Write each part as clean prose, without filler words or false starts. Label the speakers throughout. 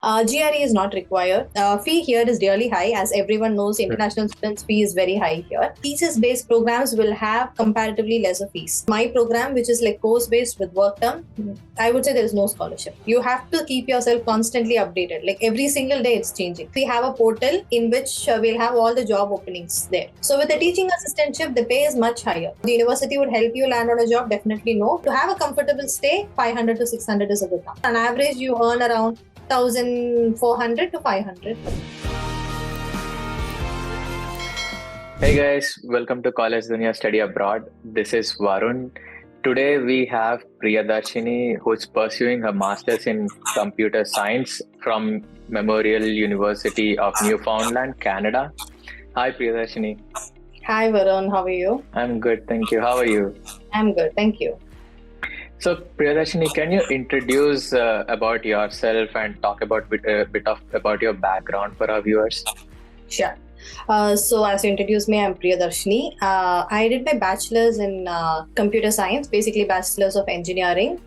Speaker 1: GRE is not required. Fee here is really high. As everyone knows, international students' fee is very high here. Thesis-based programs will have comparatively lesser fees. My program, which is like course-based with work term, I would say there is no scholarship. You have to keep yourself constantly updated. Like every single day it's changing. We have a portal in which we'll have all the job openings there. So with the teaching assistantship, the pay is much higher. The university would help you land on a job, definitely no. To have a comfortable stay, 500 to 600 is a good number. On average, you earn around 1,400 to 500.
Speaker 2: Hey guys, welcome to College Dunia Study Abroad. This is Varun. Today we have Priyadharsshini, who's pursuing her master's in computer science from Memorial University of Newfoundland, Canada. Hi Priyadharsshini.
Speaker 1: Hi Varun, how are you?
Speaker 2: I'm good, thank you. How are you?
Speaker 1: I'm good, thank you.
Speaker 2: So Priyadharsshini, can you introduce about yourself and talk about about your background for our viewers?
Speaker 1: Sure. So as you introduced me, I'm Priyadharsshini. I did my bachelor's in computer science, basically bachelor's of engineering.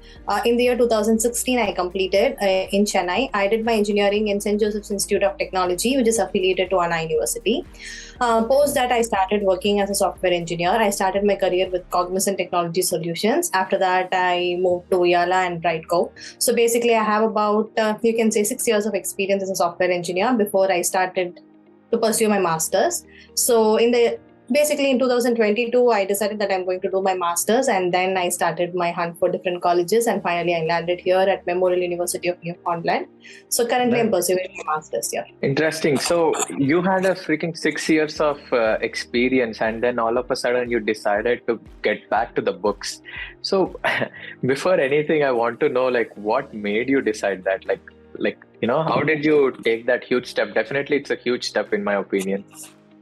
Speaker 1: In the year 2016, I completed in Chennai. I did my engineering in St. Joseph's Institute of Technology, which is affiliated to Anna University. Post that, I started working as a software engineer. I started my career with Cognizant Technology Solutions. After that, I moved to Yala and Brightco. So basically, I have about, you can say 6 years of experience as a software engineer before I started to pursue my master's. So basically in 2022, I decided that I'm going to do my master's, and then I started my hunt for different colleges, and finally I landed here at Memorial University of Newfoundland. So currently I'm pursuing my master's here.
Speaker 2: Interesting. So you had a freaking 6 years of experience, and then all of a sudden you decided to get back to the books. So before anything, I want to know, like, what made you decide that? How did you take that huge step? Definitely, it's a huge step in my opinion.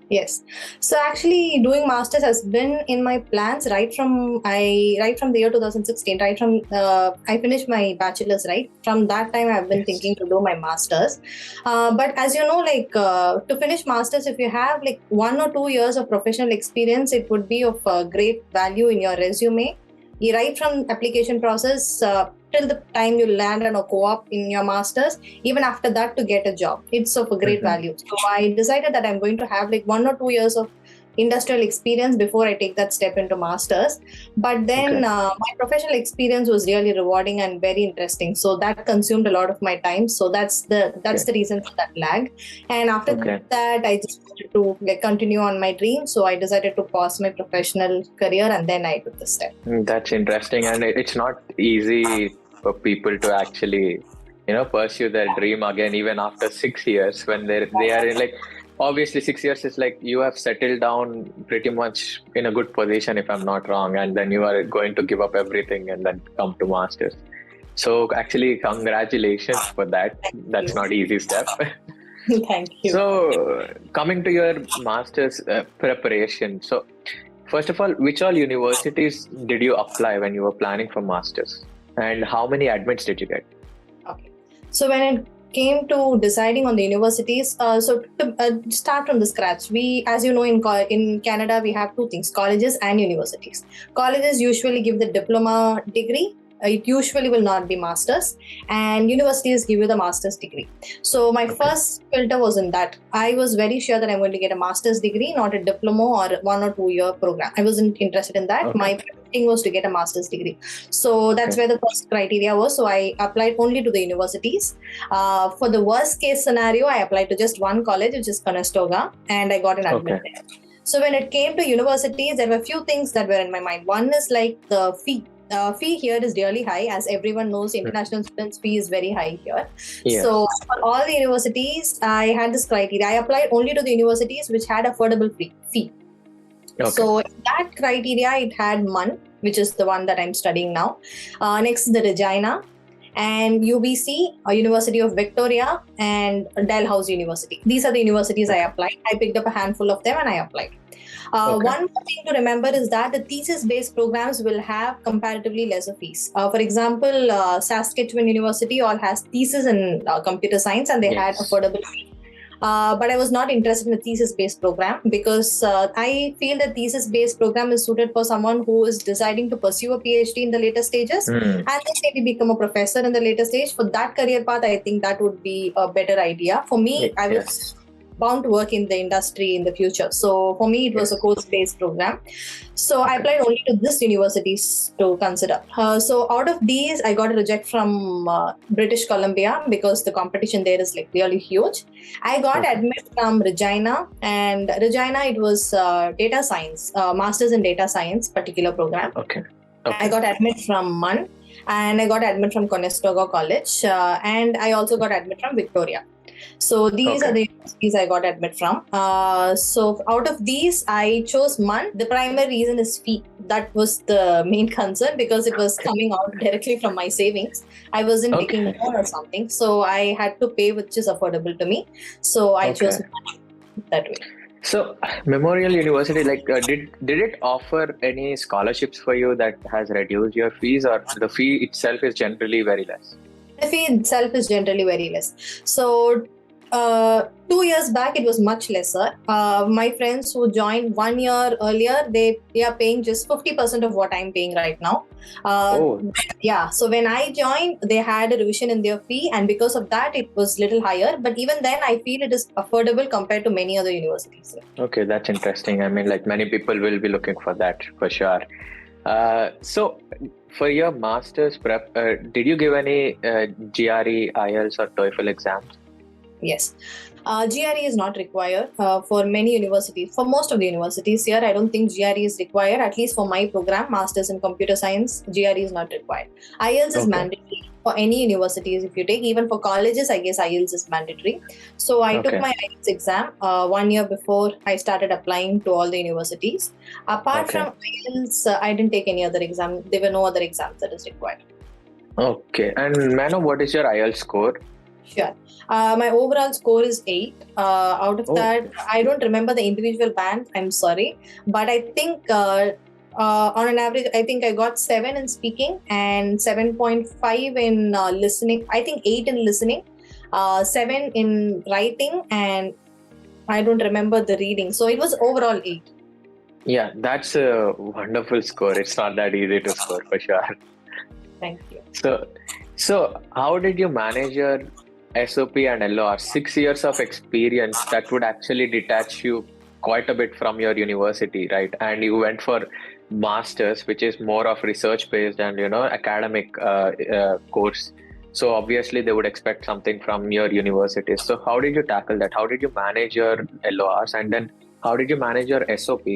Speaker 1: Yes. So actually doing masters has been in my plans right from the year 2016, right from I finished my bachelor's, right? From that time I've been thinking to do my masters. But as you know, to finish masters, if you have like 1 or 2 years of professional experience, it would be of great value in your resume. Right from application process till the time you land on a co-op in your master's, even after that to get a job, it's of a great value. So I decided that I'm going to have like 1 or 2 years of industrial experience before I take that step into masters. But then my professional experience was really rewarding and very interesting. So that consumed a lot of my time. So that's the reason for that lag. And after that, I just wanted to continue on my dream. So I decided to pause my professional career, and then I took the step.
Speaker 2: That's interesting, and it's not easy for people to actually, pursue their dream again, even after 6 years when they are in obviously 6 years is like you have settled down pretty much in a good position, if I'm not wrong, and then you are going to give up everything and then come to masters. So actually, congratulations for that. That's not easy step.
Speaker 1: Thank you.
Speaker 2: So coming to your master's preparation, so first of all, which all universities did you apply when you were planning for masters, and how many admits did you get?
Speaker 1: Okay, so when it came to deciding on the universities, so to start from the scratch, we, as you know, in Canada, we have two things: colleges and universities. Colleges usually give the diploma degree. It usually will not be masters, and universities give you the master's degree. So my first filter was in that. I was very sure that I'm going to get a master's degree, not a diploma or 1 or 2 year program. I wasn't interested in that. My thing was to get a master's degree. So that's where the first criteria was. So I applied only to the universities. For the worst case scenario, I applied to just one college, which is Conestoga, and I got an admit there. So when it came to universities, there were a few things that were in my mind. One is like the fee. Fee here is really high. As everyone knows, international students' fee is very high here. Yes. So for all the universities, I had this criteria. I applied only to the universities which had affordable fee. So in that criteria, it had MUN, which is the one that I'm studying now. Next is the Regina, and UBC, University of Victoria, and Dalhousie University. These are the universities I applied. I picked up a handful of them and I applied. One more thing to remember is that the thesis-based programs will have comparatively lesser fees. For example, Saskatchewan University all has thesis in computer science, and they had affordable fees. but I was not interested in a thesis-based program because I feel that thesis-based program is suited for someone who is deciding to pursue a PhD in the later stages and then maybe become a professor in the later stage. For that career path, I think that would be a better idea. For me, I was bound to work in the industry in the future. So for me, it was a course-based program. So I applied only to this universities to consider. So out of these, I got a reject from British Columbia because the competition there is like really huge. I got admit from Regina, and Regina, it was data science, masters in data science particular program. I got admit from MUN, and I got admit from Conestoga College, and I also got admit from Victoria. So these are the universities I got admit from. So out of these, I chose MUN. The primary reason is fee. That was the main concern because it was coming out directly from my savings. I wasn't taking a loan or something. So I had to pay, which is affordable to me. So I chose MUN that way.
Speaker 2: So Memorial University, like, did it offer any scholarships for you that has reduced your fees, or the fee itself is generally very less?
Speaker 1: The fee itself is generally very less. So 2 years back, it was much lesser. My friends who joined 1 year earlier, they are paying just 50% of what I'm paying right now. Yeah. So when I joined, they had a revision in their fee, and because of that, it was little higher. But even then, I feel it is affordable compared to many other universities.
Speaker 2: Okay, that's interesting. I mean, like, many people will be looking for that for sure. So for your master's prep, did you give any GRE, IELTS or TOEFL exams?
Speaker 1: Yes. GRE is not required for many universities. For most of the universities here, I don't think GRE is required. At least for my program, Masters in Computer Science, GRE is not required. IELTS is mandatory for any universities. If you take, even for colleges, I guess IELTS is mandatory. So I took my IELTS exam 1 year before I started applying to all the universities. Apart from IELTS, I didn't take any other exam. There were no other exams that is required.
Speaker 2: Okay. And Mano, what is your IELTS score?
Speaker 1: Sure. My overall score is 8. Out of that, I don't remember the individual band. I'm sorry. But I think on an average, I think I got 7 in speaking and 7.5 in listening. I think 8 in listening, 7 in writing, and I don't remember the reading. So it was overall 8.
Speaker 2: Yeah, that's a wonderful score. It's not that easy to score for sure.
Speaker 1: Thank you.
Speaker 2: So how did you manage your SOP and LOR? 6 years of experience, that would actually detach you quite a bit from your university, right? And you went for masters, which is more of research based and academic course. So obviously they would expect something from your university. So how did you tackle that? How did you manage your LORs, and then how did you manage your SOP?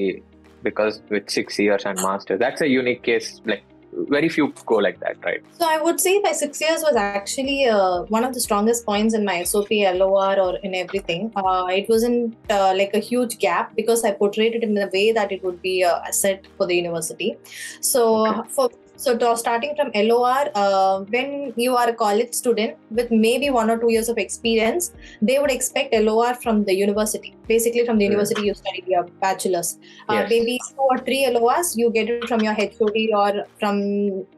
Speaker 2: Because with 6 years and master, that's a unique case. Like, very few go like that, right?
Speaker 1: So I would say my 6 years was actually one of the strongest points in my SOP, LOR, or in everything. It wasn't like a huge gap because I portrayed it in a way that it would be an asset for the university. So starting from LOR, when you are a college student with maybe 1 or 2 years of experience, they would expect LOR from the university. Basically, from the university you studied your bachelor's. Maybe 2 or 3 LORs, you get it from your HOD or from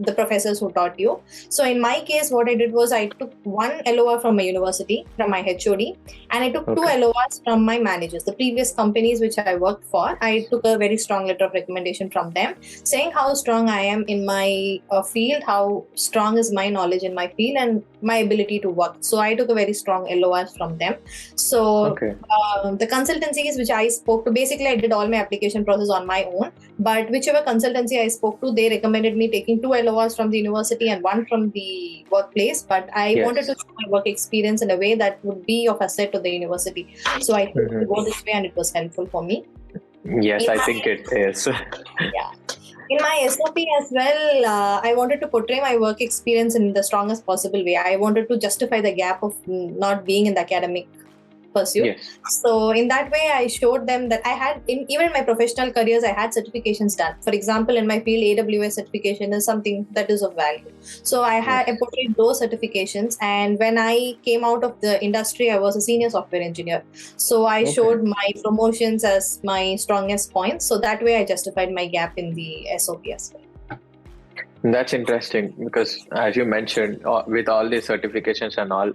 Speaker 1: the professors who taught you. So in my case, what I did was I took 1 LOR from my university, from my HOD, and I took 2 LORs from my managers. The previous companies which I worked for, I took a very strong letter of recommendation from them, saying how strong I am in my field, how strong is my knowledge in my field and my ability to work. So I took a very strong LOR from them. So the consultancies which I spoke to, basically I did all my application process on my own, but whichever consultancy I spoke to, they recommended me taking 2 LORs from the university and 1 from the workplace. But I wanted to show my work experience in a way that would be of asset to the university. So I chose to go this way, and it was helpful for me.
Speaker 2: Yes, I think it is.
Speaker 1: Yeah. In my SOP as well, I wanted to portray my work experience in the strongest possible way. I wanted to justify the gap of not being in the academic pursuit. So in that way, I showed them that I had, even in my professional careers, I had certifications done. For example, in my field, AWS certification is something that is of value. So I portrayed those certifications. And when I came out of the industry, I was a senior software engineer. So I showed my promotions as my strongest points. So that way I justified my gap in the SOP as well.
Speaker 2: That's interesting because, as you mentioned, with all these certifications and all,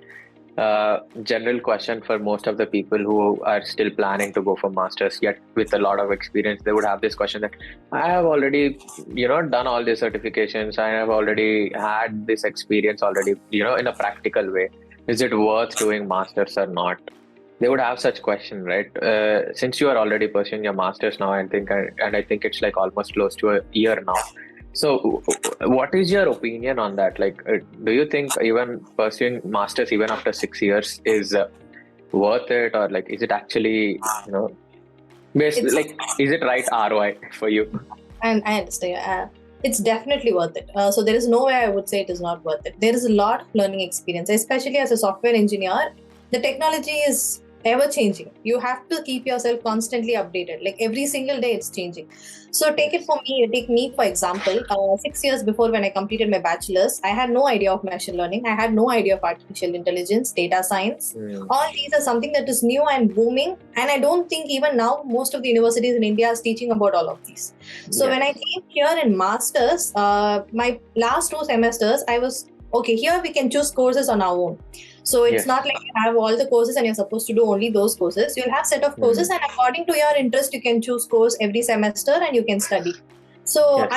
Speaker 2: general question for most of the people who are still planning to go for masters, yet with a lot of experience, they would have this question that I have already, done all these certifications. I have already had this experience already, in a practical way. Is it worth doing masters or not? They would have such question, right? Since you are already pursuing your masters now, and I think it's like almost close to a year now. So, what is your opinion on that? Like, do you think even pursuing masters even after 6 years is worth it, or like, is it actually,
Speaker 1: It's
Speaker 2: like, is it right ROI for you?
Speaker 1: and I understand. It's definitely worth it. So there is no way I would say it is not worth it. There is a lot of learning experience, especially as a software engineer. The technology is ever changing. You have to keep yourself constantly updated. Like every single day, it's changing. So take me for example. 6 years before, when I completed my bachelor's, I had no idea of machine learning. I had no idea of artificial intelligence, data science. All these are something that is new and booming, and I don't think even now most of the universities in India is teaching about all of these. So when I came here in masters, my last 2 semesters, I was okay. Here we can choose courses on our own. So it's not like you have all the courses and you're supposed to do only those courses. You'll have set of courses, and according to your interest, you can choose course every semester and you can study. So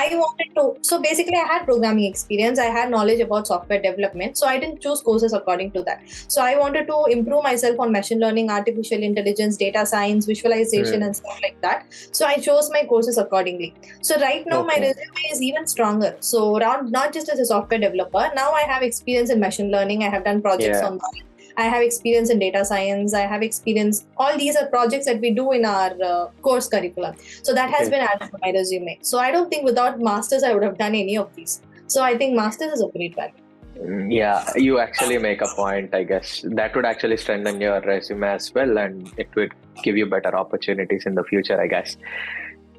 Speaker 1: so basically I had programming experience. I had knowledge about software development. So I didn't choose courses according to that. So I wanted to improve myself on machine learning, artificial intelligence, data science, visualization and stuff like that. So I chose my courses accordingly. So right now my resume is even stronger. So not just as a software developer, now I have experience in machine learning. I have done projects on that. I have experience in data science. I have experience. All these are projects that we do in our course curriculum. So that has been added to my resume. So I don't think without masters I would have done any of these. So I think masters is a great value.
Speaker 2: Yeah, you actually make a point. I guess that would actually strengthen your resume as well, and it would give you better opportunities in the future, I guess.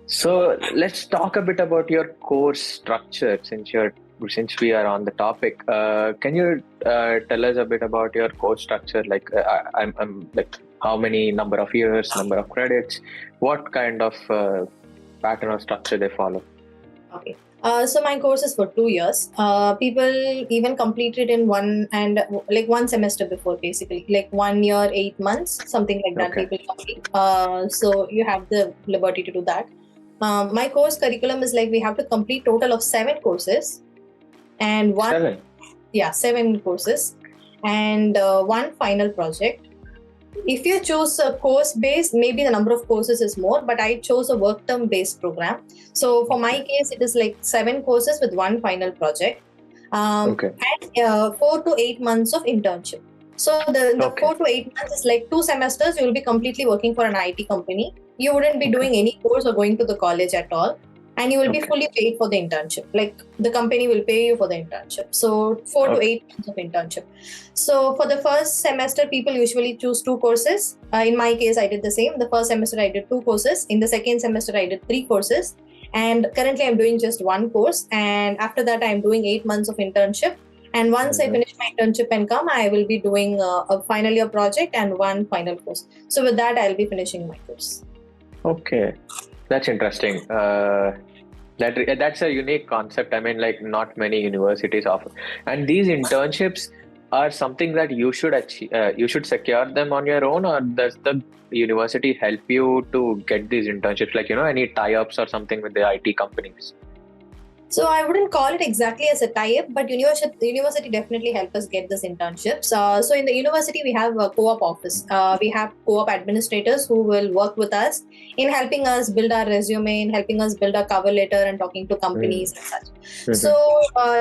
Speaker 2: So let's talk a bit about your course structure, since we are on the topic. Can you tell us a bit about your course structure? Like, I'm like, how many number of years, number of credits, what kind of pattern or structure they follow?
Speaker 1: Okay. So my course is for 2 years. People even complete it in one semester before, basically, like 1 year, 8 months, something like that. People complete. So you have the liberty to do that. My course curriculum is like we have to complete total of 7 courses, and 7 courses, and one final project. If you choose a course based, maybe the number of courses is more, but I chose a work term based program. So for my case, it is like 7 courses with one final project, and 4 to 8 months of internship. So the 4 to 8 months is like 2 semesters. You will be completely working for an IT company. You wouldn't be doing any course or going to the college at all. And you will be fully paid for the internship. Like the company will pay you for the internship. So 4 to 8 months of internship. So for the first semester, people usually choose 2 courses. In my case, I did the same. The first semester, I did 2 courses. In the second semester, I did 3 courses. And currently, I'm doing just 1 course. And after that, I'm doing 8 months of internship. And once I finish my internship and come, I will be doing a final year project and 1 final course. So with that, I'll be finishing my course.
Speaker 2: Okay. That's interesting. That's a unique concept. I mean, like, not many universities offer. And these internships are something that you should achieve. You should secure them on your own, or does the university help you to get these internships? Like, any tie-ups or something with the IT companies?
Speaker 1: So I wouldn't call it exactly as a tie-up, but the university definitely help us get this internships. So in the university, we have a co-op office. We have co-op administrators who will work with us in helping us build our resume, in helping us build our cover letter and talking to companies and such. So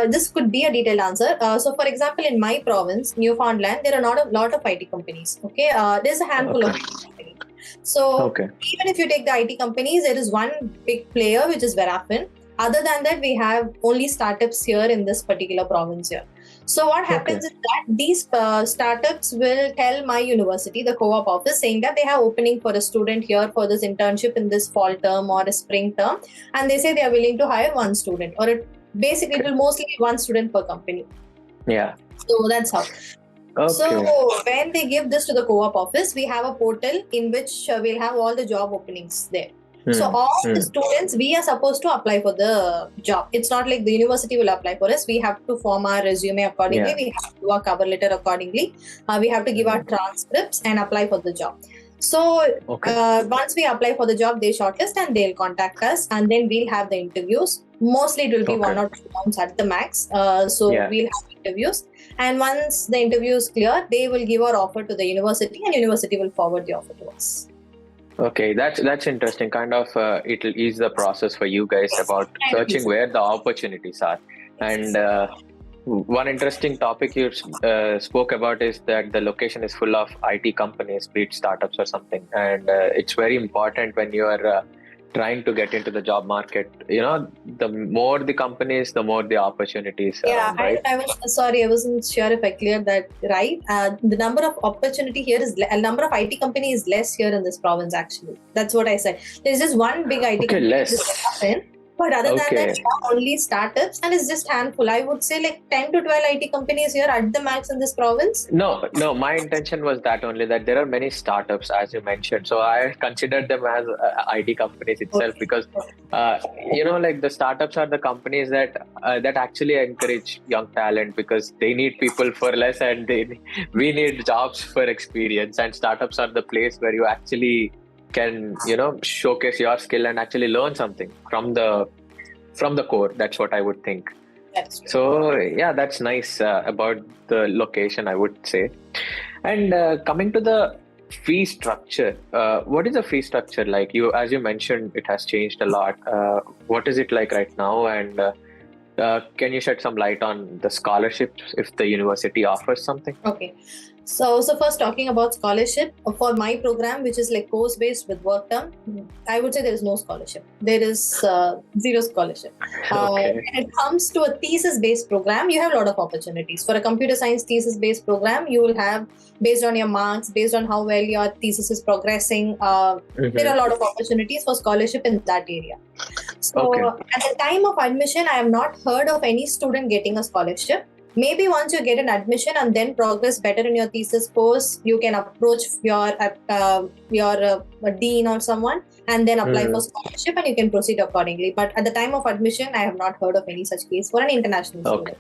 Speaker 1: this could be a detailed answer. So for example, in my province, Newfoundland, there are not a lot of IT companies. Okay, there's a handful of IT companies. So even if you take the IT companies, there is one big player, which is Verafin. Other than that, we have only startups here in this particular province here. So what happens is that these startups will tell my university, the co-op office, saying that they have opening for a student here for this internship in this fall term or a spring term. And they say they are willing to hire 1 student, or basically it will mostly be 1 student per company.
Speaker 2: Yeah.
Speaker 1: So that's how. So when they give this to the co-op office, we have a portal in which we'll have all the job openings there. So all the students, we are supposed to apply for the job. It's not like the university will apply for us. We have to form our resume accordingly.
Speaker 2: Yeah.
Speaker 1: We have to do a cover letter accordingly. We have to give our transcripts and apply for the job. So once we apply for the job, they shortlist and they'll contact us, and then we'll have the interviews. Mostly it will be 1 or 2 rounds at the max. We'll have interviews. And once the interview is clear, they will give our offer to the university, and university will forward the offer to us.
Speaker 2: Okay, that's interesting. Kind of, it'll ease the process for you guys about searching where the opportunities are. And one interesting topic you spoke about is that the location is full of IT companies, be it startups or something. And it's very important when you are trying to get into the job market. The more the companies, the more the opportunities.
Speaker 1: Yeah,
Speaker 2: right?
Speaker 1: I was sorry, I wasn't sure if I cleared that right. The number of opportunity here is number of IT companies is less here in this province. Actually, that's what I said. There's just one big IT company.
Speaker 2: Less.
Speaker 1: But other than that, only startups, and it's just handful. I would say like 10 to 12 IT companies here at the max in this province.
Speaker 2: No, my intention was that only, that there are many startups, as you mentioned. So I considered them as IT companies itself, because, like the startups are the companies that actually encourage young talent, because they need people for less and we need jobs for experience. And startups are the place where you actually can showcase your skill and actually learn something from the core. That's what I would think.
Speaker 1: That's true.
Speaker 2: So yeah, that's nice about the location, I would say. And coming to the fee structure, what is the fee structure like? As you mentioned, it has changed a lot. What is it like right now? And can you shed some light on the scholarships if the university offers something?
Speaker 1: Okay. So first, talking about scholarship, for my program, which is like course-based with work term, I would say there is no scholarship. There is zero scholarship. When it comes to a thesis-based program, you have a lot of opportunities. For a computer science thesis-based program, you will have, based on your marks, based on how well your thesis is progressing, there are a lot of opportunities for scholarship in that area. So at the time of admission, I have not heard of any student getting a scholarship. Maybe once you get an admission and then progress better in your thesis course, you can approach your dean or someone and then apply for scholarship, and you can proceed accordingly. But at the time of admission, I have not heard of any such case for an international student.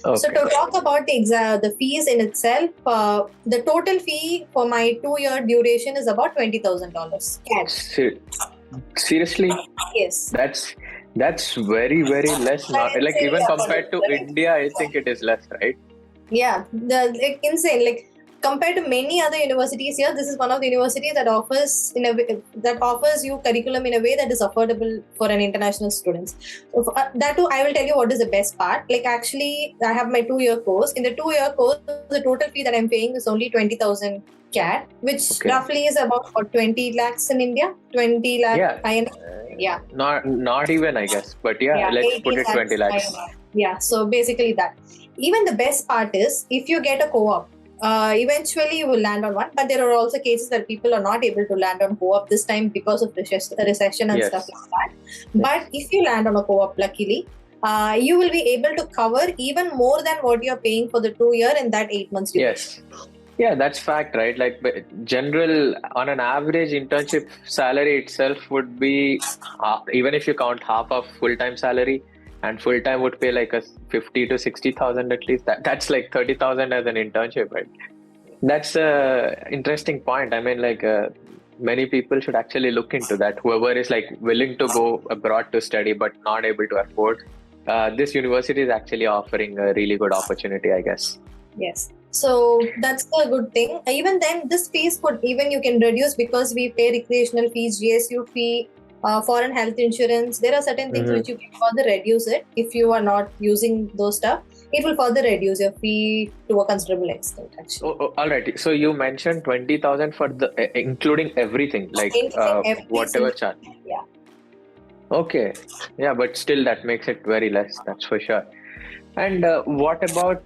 Speaker 1: So to talk about the fees in itself, the total fee for my 2-year duration is about $20,000.
Speaker 2: Seriously?
Speaker 1: Yes.
Speaker 2: That's very, very less. Like even compared to India, I think it is less, right?
Speaker 1: Yeah, insane. Like compared to many other universities here, this is one of the universities that offers you curriculum in a way that is affordable for an international students. That too, I will tell you what is the best part. Like actually, I have my 2-year course. In the 2-year course, the total fee that I'm paying is only 20,000 CAD, which roughly is about 20 lakhs in India. 20 lakh.
Speaker 2: Yeah. Not even, I guess. But let's put it 20 lakhs.
Speaker 1: Yeah. So basically that. Even the best part is, if you get a co-op, eventually you will land on one. But there are also cases that people are not able to land on co-op this time because of recession and stuff like that. But if you land on a co-op, luckily, you will be able to cover even more than what you're paying for the 2-year in that 8 months duration.
Speaker 2: Yes. Yeah, that's fact, right? Like general, on an average, internship salary itself would be, even if you count half of full-time salary, and full-time would pay like a 50 to 60,000 at least. That's like 30,000 as an internship, right? That's a interesting point. I mean, like many people should actually look into that. Whoever is like willing to go abroad to study but not able to afford, this university is actually offering a really good opportunity, I guess.
Speaker 1: Yes. So that's a good thing. Even then, this fees you can reduce, because we pay recreational fees, GSU fee, foreign health insurance. There are certain things which you can further reduce it if you are not using those stuff. It will further reduce your fee to a considerable extent, actually.
Speaker 2: All right. So you mentioned 20,000 for the including everything, like whatever charge.
Speaker 1: Yeah.
Speaker 2: Okay. Yeah, but still that makes it very less. That's for sure. And what about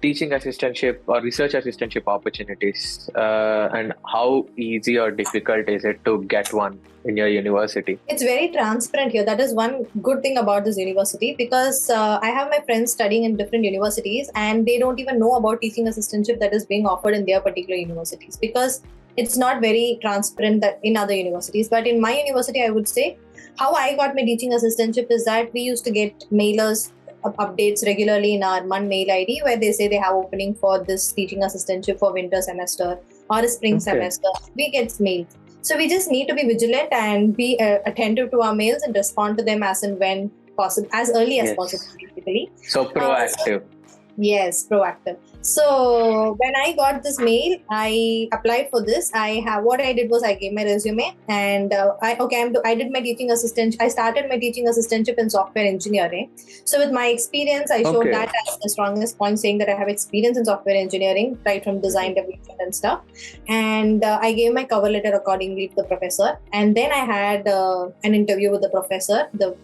Speaker 2: teaching assistantship or research assistantship opportunities? And how easy or difficult is it to get one in your university?
Speaker 1: It's very transparent here. That is one good thing about this university, because I have my friends studying in different universities and they don't even know about teaching assistantship that is being offered in their particular universities, because It's not very transparent that in other universities, but in my university, I would say how I got my teaching assistantship is that we used to get mailers updates regularly in our mail ID where they say they have opening for this teaching assistantship for winter semester or a spring semester. We get mails. So we just need to be vigilant and be attentive to our mails and respond to them as and when possible, as early as possible, basically.
Speaker 2: So proactive.
Speaker 1: Yes, proactive. So when I got this mail, I applied for this. What I did was I gave my resume and I did my teaching assistant. I started my teaching assistantship in software engineering. So with my experience, I showed that as the strongest point, saying that I have experience in software engineering, right from design development and stuff. And I gave my cover letter accordingly to the professor. And then I had an interview with the professor, the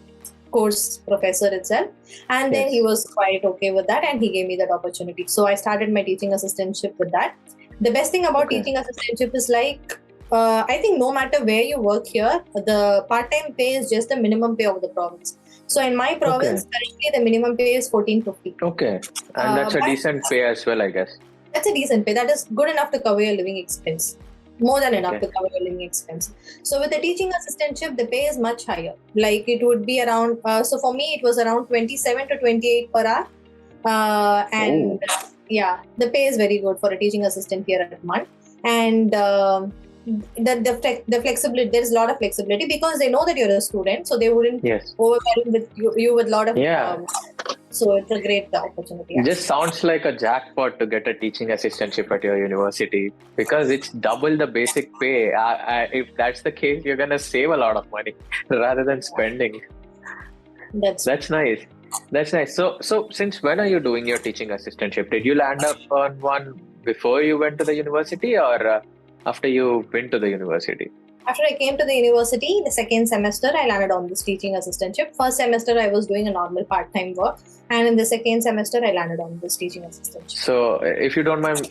Speaker 1: course professor itself, and then he was quite okay with that and he gave me that opportunity. So I started my teaching assistantship with that. The best thing about teaching assistantship is like I think no matter where you work here, the part-time pay is just the minimum pay of the province. So in my province currently the minimum pay is 1450.
Speaker 2: Okay, and that's a decent pay as well, I guess.
Speaker 1: That's a decent pay. That is good enough to cover your living expense. More than enough to cover your living expense. So with the teaching assistantship, the pay is much higher. Like it would be around, so for me, it was around 27 to 28 per hour. The pay is very good for a teaching assistant here at MUN. And the flexibility, there's a lot of flexibility because they know that you're a student. So they wouldn't overwhelm with you with a lot of so it's a great opportunity.
Speaker 2: It just sounds like a jackpot to get a teaching assistantship at your university because it's double the basic pay. If that's the case, you're going to save a lot of money rather than spending. That's nice. That's nice. So since when are you doing your teaching assistantship? Did you land up on one before you went to the university or after you went to the university?
Speaker 1: After I came to the university, the second semester, I landed on this teaching assistantship. First semester, I was doing a normal part-time work. And in the second semester, I landed on this teaching assistantship.
Speaker 2: So if you don't mind,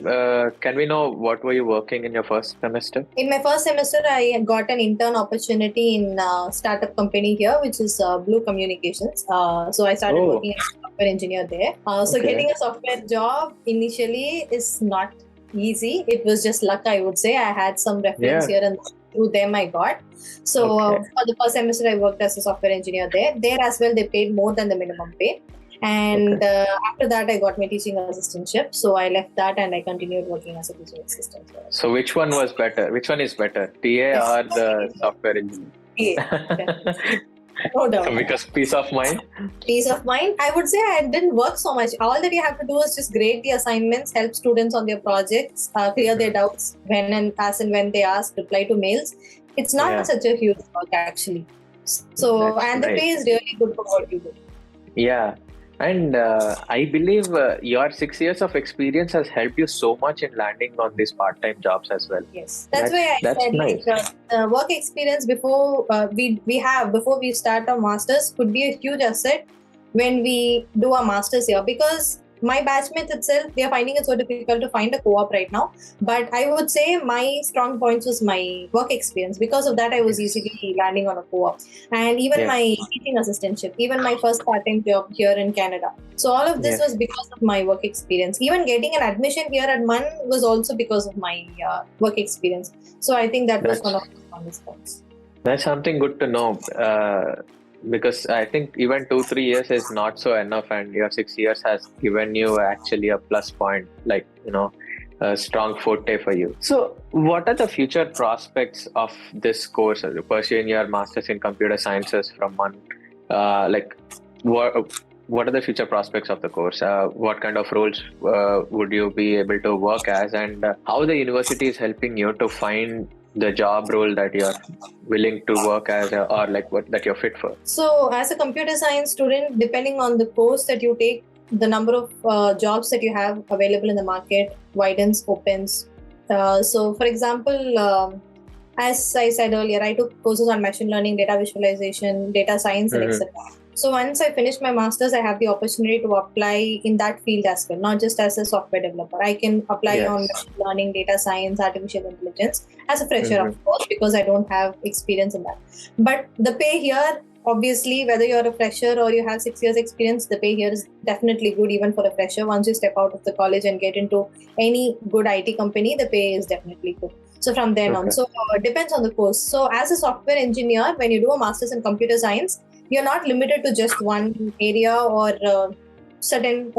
Speaker 2: can we know what were you working in your first semester?
Speaker 1: In my first semester, I got an intern opportunity in a startup company here, which is Blue Communications. So I started working as a software engineer there. Getting a software job initially is not easy. It was just luck, I would say. I had some reference here and through them I got. So for the first semester, I worked as a software engineer there. There as well, they paid more than the minimum pay. And after that, I got my teaching assistantship. So I left that and I continued working as a teaching assistant.
Speaker 2: So which one was better? Which one is better? TA or the software engineer?
Speaker 1: TA. No doubt.
Speaker 2: Because peace of mind?
Speaker 1: Peace of mind. I would say I didn't work so much. All that you have to do is just grade the assignments, help students on their projects, clear their doubts when and they ask, reply to mails. It's not such a huge work actually. So, the pay is really good for what you do.
Speaker 2: Yeah. And I believe your 6 years of experience has helped you so much in landing on these part-time jobs as well.
Speaker 1: Yes, that's why I said
Speaker 2: nice.
Speaker 1: The work experience before we start our masters could be a huge asset when we do our masters here, because my batchmates itself, they are finding it so difficult to find a co-op right now. But I would say my strong points was my work experience. Because of that, I was easily landing on a co-op. And even my teaching assistantship, even my first part-time job here in Canada. So all of this was because of my work experience. Even getting an admission here at MUN was also because of my work experience. So I think that was one of the strongest points.
Speaker 2: That's something good to know. Because I think even 2-3 years is not so enough, and your 6 years has given you actually a plus point, like, a strong forte for you. So what are the future prospects of this course, pursuing your master's in computer sciences from MUN? What are the future prospects of the course? What kind of roles would you be able to work as, and how the university is helping you to find the job role that you're willing to work as, or like what that you're fit for?
Speaker 1: So as a computer science student, depending on the course that you take, the number of jobs that you have available in the market widens, opens. So for example, as I said earlier, I took courses on machine learning, data visualization, data science, and etc. So once I finish my master's, I have the opportunity to apply in that field as well, not just as a software developer. I can apply on machine learning, data science, artificial intelligence as a fresher, of course, because I don't have experience in that. But the pay here obviously, whether you're a fresher or you have 6 years experience, the pay here is definitely good even for a fresher. Once you step out of the college and get into any good IT company, the pay is definitely good. So from then on, so depends on the course. So as a software engineer, when you do a master's in computer science, you're not limited to just one area or certain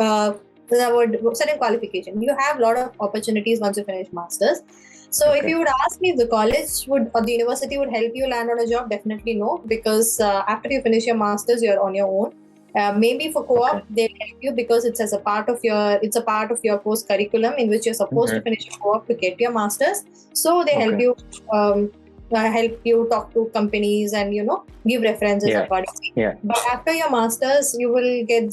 Speaker 1: certain qualification. You have a lot of opportunities once you finish masters. So if you would ask me if the college would or the university would help you land on a job, definitely no, because after you finish your masters, you're on your own. Maybe for co-op, they'll help you because it's a part of your course curriculum in which you're supposed to finish your co-op to get your masters. So they help you talk to companies and give references accordingly. But after your masters, you will get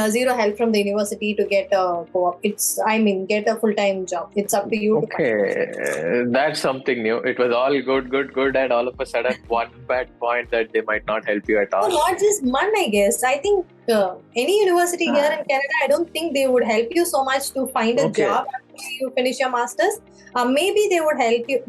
Speaker 1: zero help from the university to get a co-op. Get a full-time job. It's up to you.
Speaker 2: Okay, that's something new. It was all good, and all of a sudden one bad point that they might not help you at all.
Speaker 1: No, not just one, I guess. I think any university here in Canada, I don't think they would help you so much to find a job after you finish your masters. Maybe they would help you.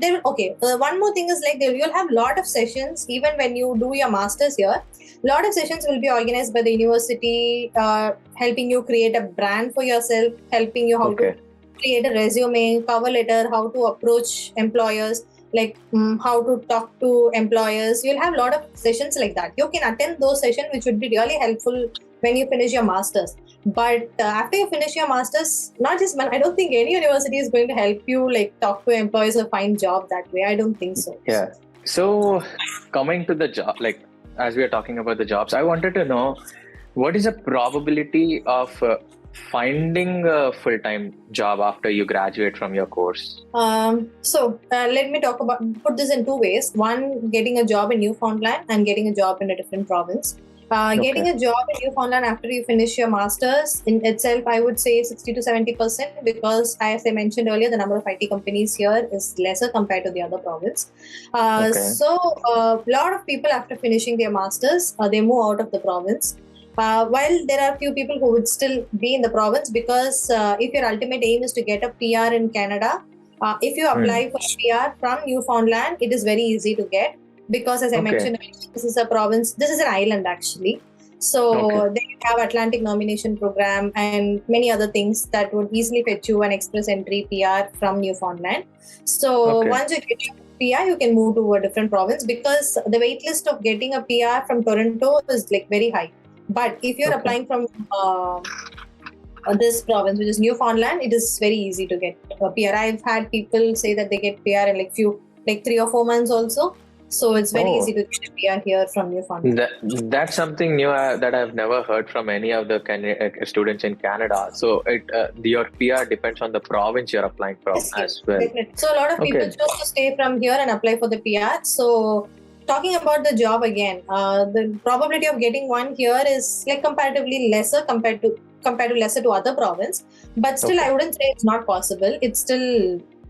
Speaker 1: One more thing is you'll have a lot of sessions even when you do your masters here. A lot of sessions will be organized by the university, helping you create a brand for yourself, helping you how to create a resume, cover letter, how to approach employers, how to talk to employers. You'll have a lot of sessions like that. You can attend those sessions, which would be really helpful when you finish your masters. But after you finish your masters, not just one, I don't think any university is going to help you talk to employers or find job that way. I don't think so.
Speaker 2: Yeah. So coming to the job, as we are talking about the jobs, I wanted to know what is the probability of finding a full-time job after you graduate from your course?
Speaker 1: Let me put this in two ways. One, getting a job in Newfoundland and getting a job in a different province. Getting a job in Newfoundland after you finish your masters in itself, I would say 60 to 70%, because as I mentioned earlier, the number of IT companies here is lesser compared to the other province. So a lot of people after finishing their masters, they move out of the province. While there are few people who would still be in the province, because if your ultimate aim is to get a PR in Canada, if you apply for PR from Newfoundland, it is very easy to get. Because as I mentioned, this is an island actually. So they have Atlantic nomination program and many other things that would easily fetch you an express entry PR from Newfoundland. So once you get your PR, you can move to a different province, because the wait list of getting a PR from Toronto is very high. But if you're applying from this province, which is Newfoundland, it is very easy to get a PR. I've had people say that they get PR in 3 or 4 months also. So it's very easy to get a PR here from Newfoundland.
Speaker 2: That's something new that I've never heard from any of the students in Canada. So your PR depends on the province you're applying from as well.
Speaker 1: Definitely. So a lot of people choose to stay from here and apply for the PR. So talking about the job again, the probability of getting one here is comparatively lesser compared to lesser to other province. But still, I wouldn't say it's not possible.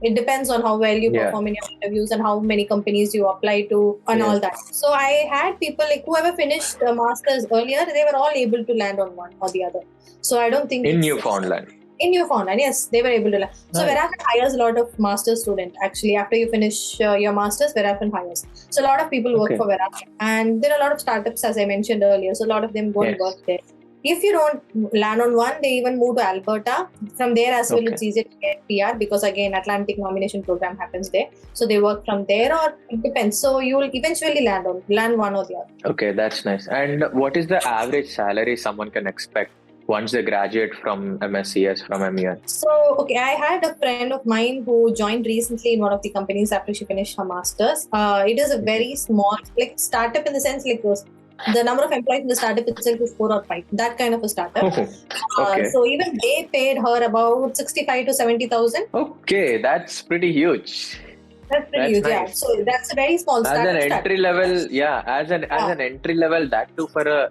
Speaker 1: It depends on how well you perform in your interviews and how many companies you apply to and all that. So I had people whoever finished the masters earlier, they were all able to land on one or the other. So I don't think
Speaker 2: in Newfoundland.
Speaker 1: In Newfoundland, yes, they were able to land. So Verafin hires a lot of master's students. Actually, after you finish your masters, Verafin hires. So a lot of people work for Verafin, and there are a lot of startups, as I mentioned earlier. So a lot of them go and work there. If you don't land on one, they even move to Alberta. From there as well, it's easier to get PR, because again, Atlantic nomination program happens there. So they work from there, or it depends. So you will eventually land one or the other.
Speaker 2: Okay, that's nice. And what is the average salary someone can expect once they graduate from MSCS, from MER?
Speaker 1: So, I had a friend of mine who joined recently in one of the companies after she finished her masters. It is a very small, startup in the sense the number of employees in the startup itself is 4 or 5. That kind of a startup. So even they paid her about 65 to 70,000.
Speaker 2: Okay, that's pretty huge.
Speaker 1: That's huge, nice. So that's a very small startup.
Speaker 2: As an entry level, as an entry level, that too for a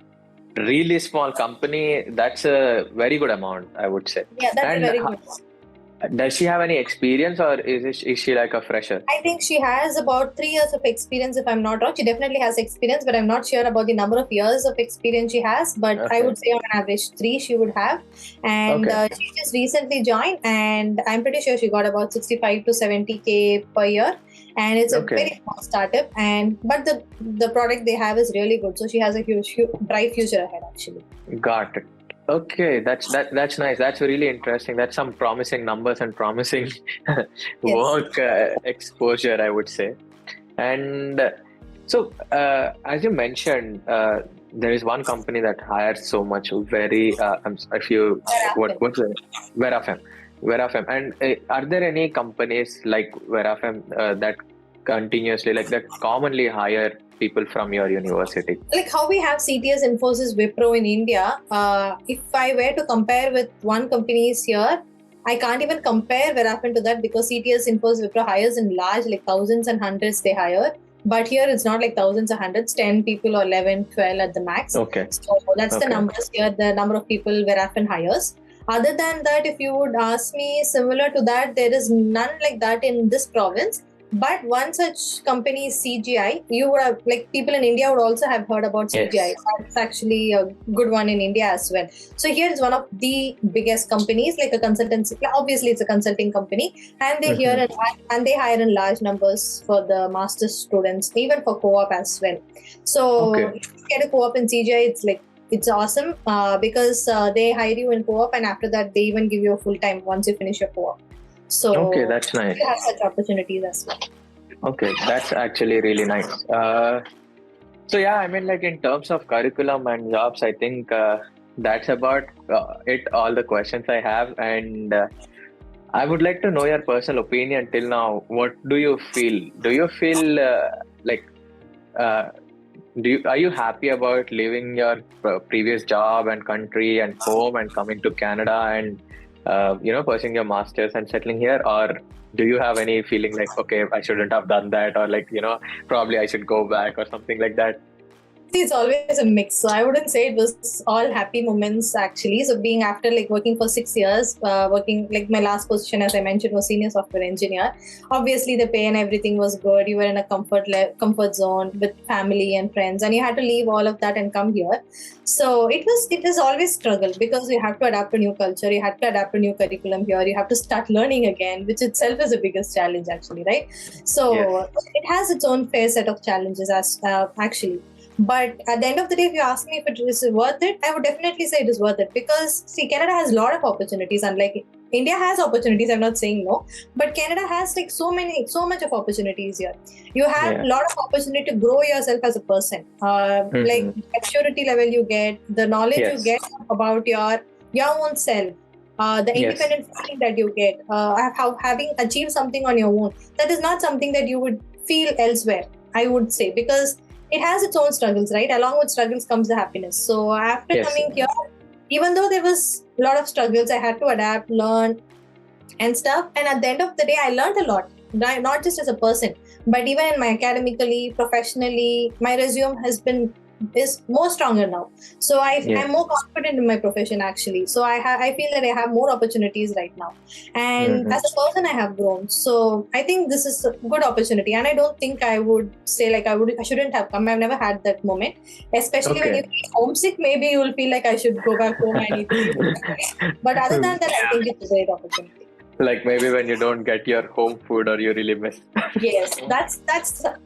Speaker 2: really small company, that's a very good amount, I would say.
Speaker 1: Yeah, that's a very good amount.
Speaker 2: Does she have any experience, or is she like a fresher?
Speaker 1: I think she has about 3 years of experience, if I'm not wrong. She definitely has experience, but I'm not sure about the number of years of experience she has. But I
Speaker 2: Okay.
Speaker 1: would say on average 3 she would have. And
Speaker 2: Okay.
Speaker 1: she just recently joined, and I'm pretty sure she got about 65 to 70K per year. And it's a
Speaker 2: Okay.
Speaker 1: very small startup, but the product they have is really good. So she has a huge bright future ahead, actually.
Speaker 2: Got it. Okay, that's nice. That's really interesting. That's some promising numbers and promising
Speaker 1: Yes.
Speaker 2: work exposure, I would say. And so, as you mentioned, there is one company that hires so much. If you what's it? Verafem. And are there any companies like Verafem that continuously, like that, commonly hire people from your university?
Speaker 1: Like how we have CTS, Infosys, Wipro in India, if I were to compare with one companies here, I can't even compare Verafin to that, because CTS, Infosys, Wipro hires in large, like thousands and hundreds they hire. But here it's not like thousands and hundreds, 10 people or 11, 12 at the max.
Speaker 2: Okay.
Speaker 1: So that's the numbers here, the number of people Verafin hires. Other than that, if you would ask me, similar to that, there is none like that in this province. But one such company is CGI. You would have, like, people in India would also have heard about CGI.
Speaker 2: Yes.
Speaker 1: That's actually a good one in India as well. So here is one of the biggest companies, like a consultancy. Obviously, it's a consulting company, and they and they hire in large numbers for the master's students, even for co-op as well. So if you get a co-op in CGI, it's awesome because they hire you in co-op, and after that, they even give you a full time once you finish your co-op. So
Speaker 2: okay, that's nice.
Speaker 1: You have such opportunities as well.
Speaker 2: Okay, that's actually really nice. So yeah, I mean, like in terms of curriculum and jobs, I think that's about it. All the questions I have, and I would like to know your personal opinion till now. What do you feel? Do you feel are you happy about leaving your previous job and country and home and coming to Canada and pursuing your masters and settling here? Or do you have any feeling like, okay, I shouldn't have done that, or like, probably I should go back or something like that?
Speaker 1: It's always a mix. So I wouldn't say it was all happy moments actually. So being after like working for 6 years, working like my last position, as I mentioned, was senior software engineer. Obviously the pay and everything was good. You were in a comfort zone with family and friends, and you had to leave all of that and come here. So it is always struggle, because you have to adapt to new culture. You have to adapt to new curriculum here. You have to start learning again, which itself is the biggest challenge actually, right? So It has its own fair set of challenges actually. But at the end of the day, if you ask me if it is worth it, I would definitely say it is worth it, because see, Canada has a lot of opportunities. Unlike India has opportunities, I'm not saying no, but Canada has like so much of opportunities here. You have a lot of opportunity to grow yourself as a person. Like maturity level you get, the knowledge you get about your own self, the independent feeling that you get, having achieved something on your own. That is not something that you would feel elsewhere, I would say, because it has its own struggles, right? Along with struggles comes the happiness. So after coming here, even though there was a lot of struggles, I had to adapt, learn and stuff. And at the end of the day, I learned a lot, not just as a person, but even in my academically, professionally, my resume is more stronger now. So I'm more confident in my profession actually. So I feel that I have more opportunities right now. And as a person, I have grown. So I think this is a good opportunity. And I don't think I would say like I shouldn't have come. I've never had that moment. Especially when you feel homesick, maybe you will feel like I should go back home and eat. But other than that, I think it's a great opportunity.
Speaker 2: Like maybe when you don't get your home food or you really miss.
Speaker 1: Yes, that's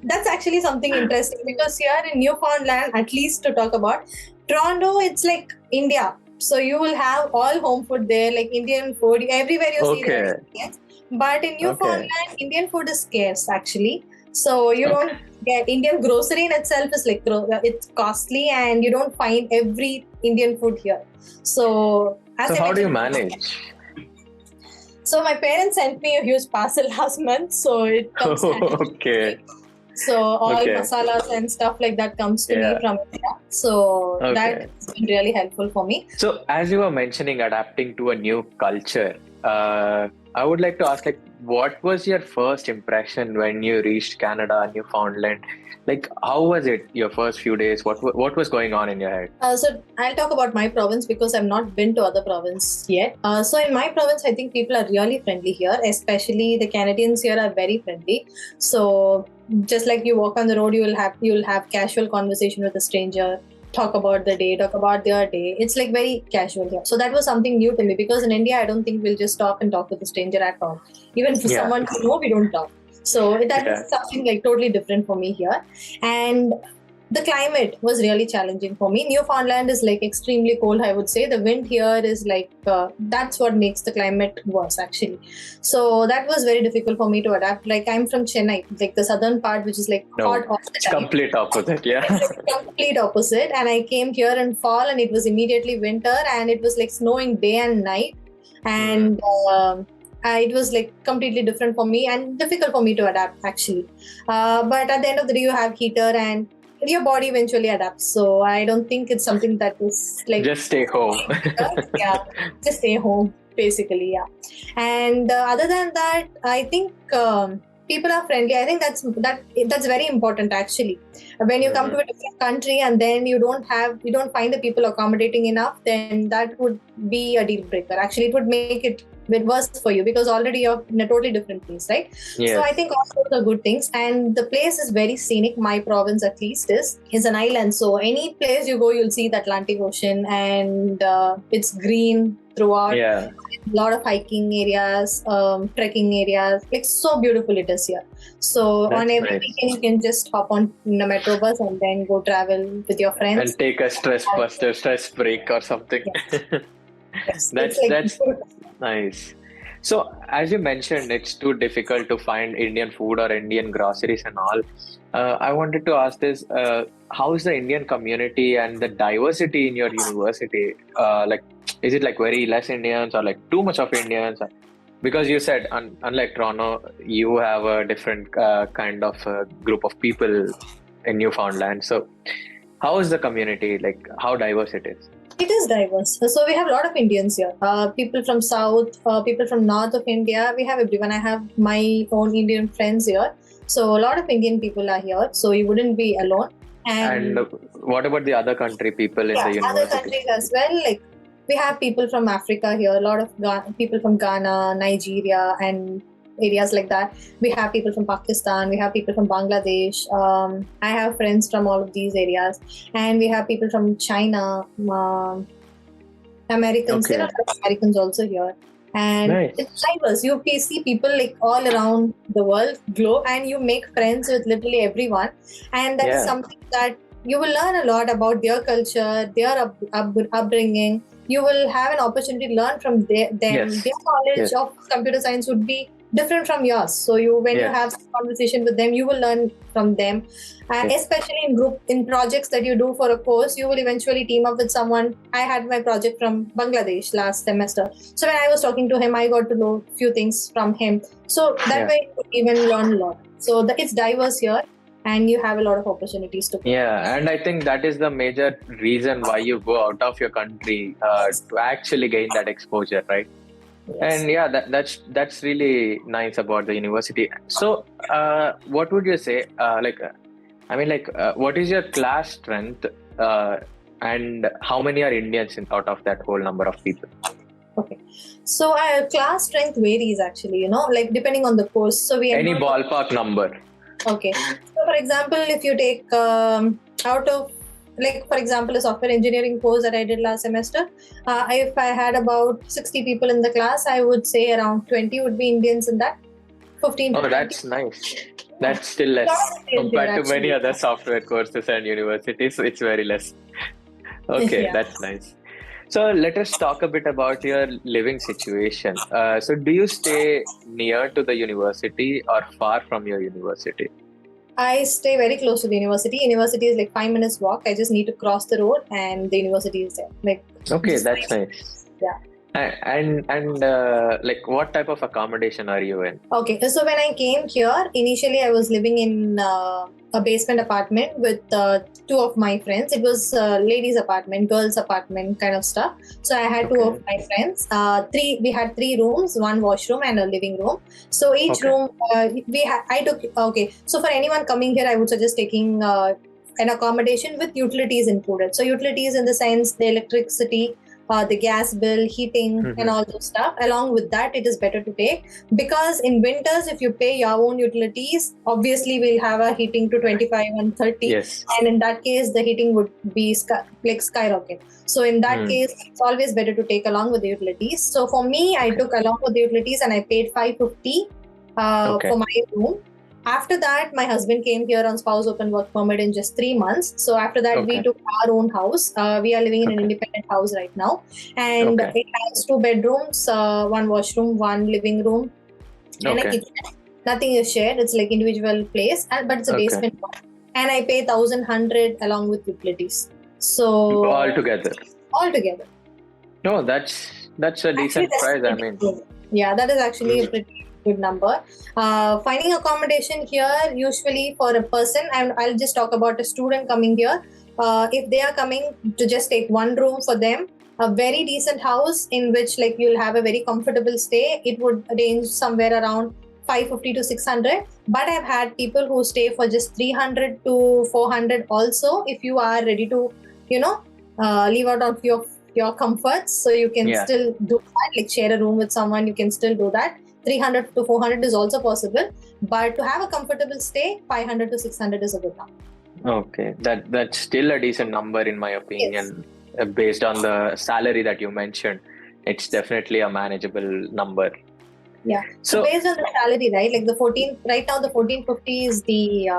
Speaker 1: actually something interesting, because here in Newfoundland, at least to talk about, Toronto, it's like India. So you will have all home food there, like Indian food. Everywhere you see there. Yes. But in Newfoundland, Indian food is scarce actually. So you don't get Indian grocery in itself is like it's costly, and you don't find every Indian food here. So
Speaker 2: how do you manage?
Speaker 1: So my parents sent me a huge parcel last month, so it comes handy. So all masalas and stuff like that comes to me from India. So that's been really helpful for me.
Speaker 2: So as you were mentioning, adapting to a new culture, I would like to ask, like, what was your first impression when you reached Canada, Newfoundland? Like, how was it your first few days? What was going on in your head?
Speaker 1: So I'll talk about my province because I've not been to other province yet. So in my province, I think people are really friendly here, especially the Canadians here are very friendly. So just like you walk on the road, you'll have casual conversation with a stranger, talk about the day, talk about their day. It's like very casual here. So that was something new to me because in India, I don't think we'll just stop and talk with a stranger at all. Even for someone we know, we don't talk. So that is something like totally different for me here. And the climate was really challenging for me. Newfoundland is like extremely cold, I would say. The wind here is like, that's what makes the climate worse actually. So that was very difficult for me to adapt. Like I'm from Chennai, like the southern part, which is like hot all the time.
Speaker 2: Complete opposite, yeah.
Speaker 1: It's like complete opposite. And I came here in fall and it was immediately winter and it was like snowing day and night. And it was like completely different for me and difficult for me to adapt actually. But at the end of the day, you have heater and your body eventually adapts. So I don't think it's something that is like
Speaker 2: just stay home.
Speaker 1: Just stay home basically. And other than that, I think people are friendly. I think that's very important actually. When you come to a different country and then you don't find the people accommodating enough, then that would be a deal breaker. Actually, it would make it bit worse for you because already you're in a totally different place, right? Yes. So I think all those are good things. And the place is very scenic. My province at least is an island. So any place you go, you'll see the Atlantic Ocean and it's green throughout. Yeah. A lot of hiking areas, trekking areas. Like so beautiful it is here. So that's on every weekend you can just hop on a metro bus and then go travel with your friends.
Speaker 2: And take a stress break or something.
Speaker 1: Yes.
Speaker 2: That's nice. So as you mentioned, it's too difficult to find Indian food or Indian groceries and all. I wanted to ask this, how is the Indian community and the diversity in your university? Like, is it like very less Indians or like too much of Indians? Because you said, unlike Toronto, you have a different kind of group of people in Newfoundland. So how is the community? Like, how diverse it is?
Speaker 1: It is diverse. So we have a lot of Indians here. People from South, people from North of India. We have everyone. I have my own Indian friends here. So a lot of Indian people are here. So you wouldn't be alone.
Speaker 2: And what about the other country people in the university?
Speaker 1: Other countries as well. Like we have people from Africa here. A lot of people from Ghana, Nigeria, and areas like that. We have people from Pakistan, we have people from Bangladesh. I have friends from all of these areas, and we have people from China, Americans. There are Americans also here, and it's diverse. You see people like all around the world, globe, and you make friends with literally everyone, and that's something that you will learn a lot about their culture, their upbringing. You will have an opportunity to learn from them. Their knowledge of computer science would be different from yours. So you have some conversation with them, you will learn from them. And especially in projects that you do for a course, you will eventually team up with someone. I had my project from Bangladesh last semester. So when I was talking to him, I got to know a few things from him. So that way you even learn a lot. So it's diverse here. And you have a lot of opportunities to.
Speaker 2: Yeah, and I think that is the major reason why you go out of your country to actually gain that exposure, right? Yes. And that's really nice about the university. So, what would you say? What is your class strength, and how many are Indians out of that whole number of people?
Speaker 1: Okay, so class strength varies actually. Like depending on the course. So we
Speaker 2: any ballpark number.
Speaker 1: Okay. So, for example, if you take out of, like, for example, a software engineering course that I did last semester, if I had about 60 people in the class, I would say around 20 would be Indians in that. 15 to 20.
Speaker 2: That's nice. That's still less compared to many other software courses and universities. It's very less. Okay, that's nice. So let us talk a bit about your living situation. So do you stay near to the university or far from your university?
Speaker 1: I stay very close to the university. University is like 5 minutes walk. I just need to cross the road and the university is there.
Speaker 2: Okay, that's nice.
Speaker 1: Yeah.
Speaker 2: And like, what type of accommodation are you in?
Speaker 1: Okay, so when I came here, initially I was living in a basement apartment with two of my friends. It was ladies' apartment, girls' apartment kind of stuff. So I had two of my friends. We had three rooms, one washroom and a living room. So each room I took. Okay, so for anyone coming here, I would suggest taking an accommodation with utilities included. So utilities in the sense the electricity, the gas bill, heating, and all those stuff. Along with that, it is better to take, because in winters, if you pay your own utilities, obviously we'll have a heating to 25 and 30.
Speaker 2: Yes.
Speaker 1: And in that case, the heating would be skyrocket. So in that case, it's always better to take along with the utilities. So for me, I took along with the utilities and I paid $550 for my room. After that, my husband came here on spouse open work permit in just 3 months. So after that, we took our own house. We are living in an independent house right now. And it has 2 bedrooms, 1 washroom, 1 living room, and a kitchen. Nothing is shared. It's like individual place, but it's a basement one. And I pay 1,100 along with utilities. So
Speaker 2: all together.
Speaker 1: No,
Speaker 2: that's a decent price. I mean,
Speaker 1: yeah, that is actually a pretty good number. Finding accommodation here, usually for a person, and I'll just talk about a student coming here. If they are coming to just take one room for them, a very decent house in which like you'll have a very comfortable stay, it would range somewhere around 550 to 600. But I've had people who stay for just 300 to 400 also, if you are ready to, leave out of your comforts. So you can still do that, like share a room with someone, you can still do that. 300 to 400 is also possible, but to have a comfortable stay, 500 to 600 is a good number.
Speaker 2: Okay, that's still a decent number in my opinion. Yes. Based on the salary that you mentioned, it's definitely a manageable number.
Speaker 1: Yeah. So based on the salary, right? Like right now the 1450 is the